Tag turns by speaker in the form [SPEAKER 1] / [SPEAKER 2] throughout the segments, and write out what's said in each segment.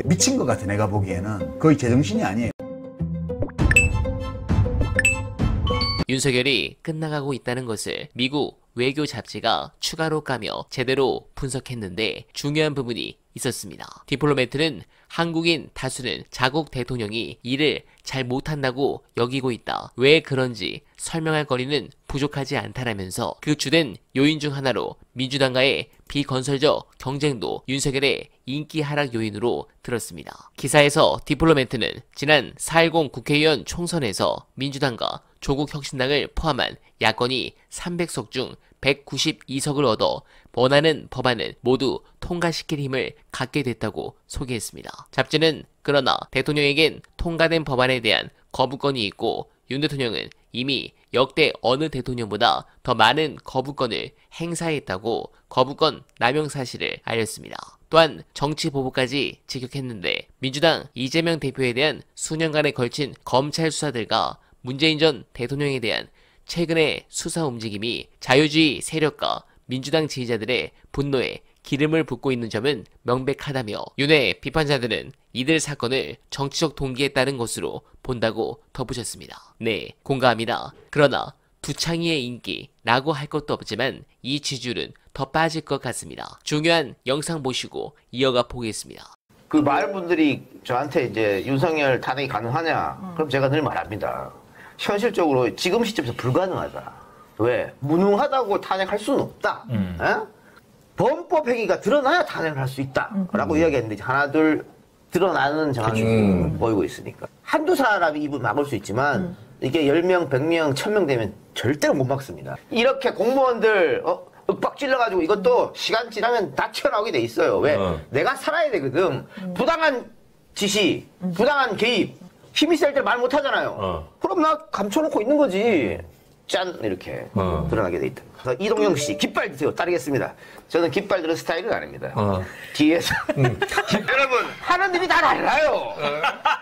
[SPEAKER 1] 미친 것 같아. 내가 보기에는 거의 제정신이 아니에요.
[SPEAKER 2] 윤석열이 끝나가고 있다는 것을 미국 외교 잡지가 추가로 까며 제대로 분석했는데 중요한 부분이 있었습니다. 디플로매트는 한국인 다수는 자국 대통령이 일을 잘 못한다고 여기고 있다. 왜 그런지 설명할 거리는 부족하지 않다라면서 그 주된 요인 중 하나로 민주당과의 비건설적 경쟁도 윤석열의 인기 하락 요인으로 들었습니다. 기사에서 디플로매트는 지난 4.10 국회의원 총선에서 민주당과 조국혁신당을 포함한 야권이 300석 중 192석을 얻어 원하는 법안을 모두 통과시킬 힘을 갖게 됐다고 소개했습니다. 잡지는 그러나 대통령에겐 통과된 법안에 대한 거부권이 있고 윤 대통령은 이미 역대 어느 대통령보다 더 많은 거부권을 행사했다고 거부권 남용 사실을 알렸습니다. 또한 정치 보복까지 직격했는데 민주당 이재명 대표에 대한 수년간에 걸친 검찰 수사들과 문재인 전 대통령에 대한 최근의 수사 움직임이 자유주의 세력과 민주당 지지자들의 분노에 기름을 붓고 있는 점은 명백하다며 윤의 비판자들은 이들 사건을 정치적 동기에 따른 것으로 본다고 덧붙였습니다. 네, 공감합니다. 그러나 두창이의 인기라고 할 것도 없지만 이 지지율은 더 빠질 것 같습니다. 중요한 영상 보시고 이어가 보겠습니다.
[SPEAKER 3] 그 많은 분들이 저한테 이제 윤석열 탄핵이 가능하냐? 그럼 제가 늘 말합니다. 현실적으로 지금 시점에서 불가능하다. 왜? 무능하다고 탄핵할 수는 없다. 범법 행위가 드러나야 탄핵을 할 수 있다. 라고 이야기했는데 하나둘 드러나는 정황이 보이고 있으니까. 한두 사람이 입을 막을 수 있지만 이게 10명, 100명, 1000명 되면 절대로 못 막습니다. 이렇게 공무원들 윽박 찔러가지고 이것도 시간 지나면 다 튀어나오게 돼 있어요. 왜? 내가 살아야 되거든. 부당한 지시, 부당한 개입, 힘이 셀 때 말 못하잖아요. 그럼 나 감춰놓고 있는 거지. 짠 이렇게 드러나게 돼 있다. 그래서 이동영 씨 깃발 드세요. 따르겠습니다. 저는 깃발 드는 스타일은 아닙니다. 뒤에서 여러분 하는 일이 다 달라요.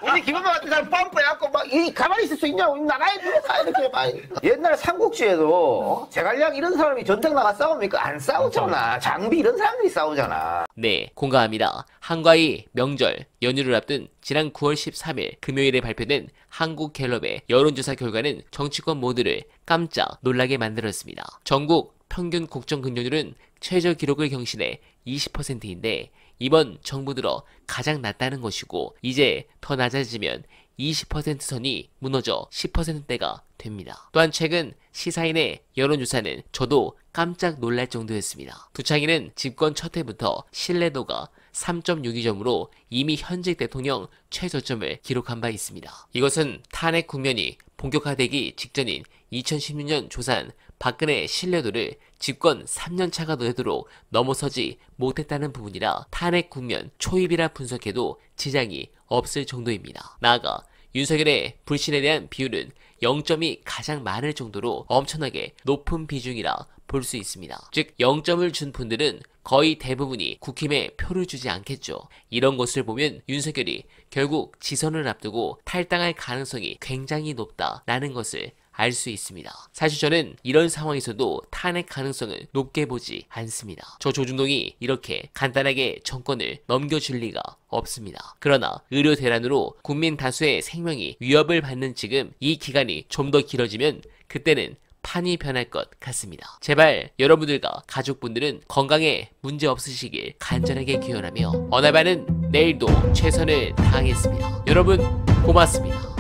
[SPEAKER 3] 우리 김은마 같은 사람 뻔뻔해갖고 막 가만히 있을 수 있냐고 나가야 돼. 이렇게 막 옛날 삼국지에도 제갈량 이런 사람이 전쟁 나가 싸웁니까? 안 싸우잖아. 장비 이런 사람들이 싸우잖아.
[SPEAKER 2] 네, 공감합니다. 한가위 명절 연휴를 앞둔 지난 9월 13일 금요일에 발표된 한국갤럽의 여론조사 결과는 정치권 모두를 깜짝 놀라게 만들었습니다. 전국 평균 국정 긍정률은 최저 기록을 경신해 20%인데 이번 정부 들어 가장 낮다는 것이고 이제 더 낮아지면 20% 선이 무너져 10%대가 됩니다. 또한 최근 시사인의 여론조사는 저도 깜짝 놀랄 정도였습니다. 두창인은 집권 첫 해부터 신뢰도가 3.62점으로 이미 현직 대통령 최저점을 기록한 바 있습니다. 이것은 탄핵 국면이 본격화되기 직전인 2016년 조사한 박근혜 신뢰도를 집권 3년차가 되도록 넘어서지 못했다는 부분이라 탄핵 국면 초입이라 분석해도 지장이 없을 정도입니다. 나아가 윤석열의 불신에 대한 비율은 0점이 가장 많을 정도로 엄청나게 높은 비중이라 볼 수 있습니다. 즉 0점을 준 분들은 거의 대부분이 국힘에 표를 주지 않겠죠. 이런 것을 보면 윤석열이 결국 지선을 앞두고 탈당할 가능성이 굉장히 높다라는 것을 알 수 있습니다. 사실 저는 이런 상황에서도 탄핵 가능성을 높게 보지 않습니다. 저 조중동이 이렇게 간단하게 정권을 넘겨줄 리가 없습니다. 그러나 의료 대란으로 국민 다수의 생명이 위협을 받는 지금 이 기간이 좀 더 길어지면 그때는 판이 변할 것 같습니다. 제발 여러분들과 가족분들은 건강에 문제 없으시길 간절하게 기원하며 어나바는 내일도 최선을 다하겠습니다. 여러분 고맙습니다.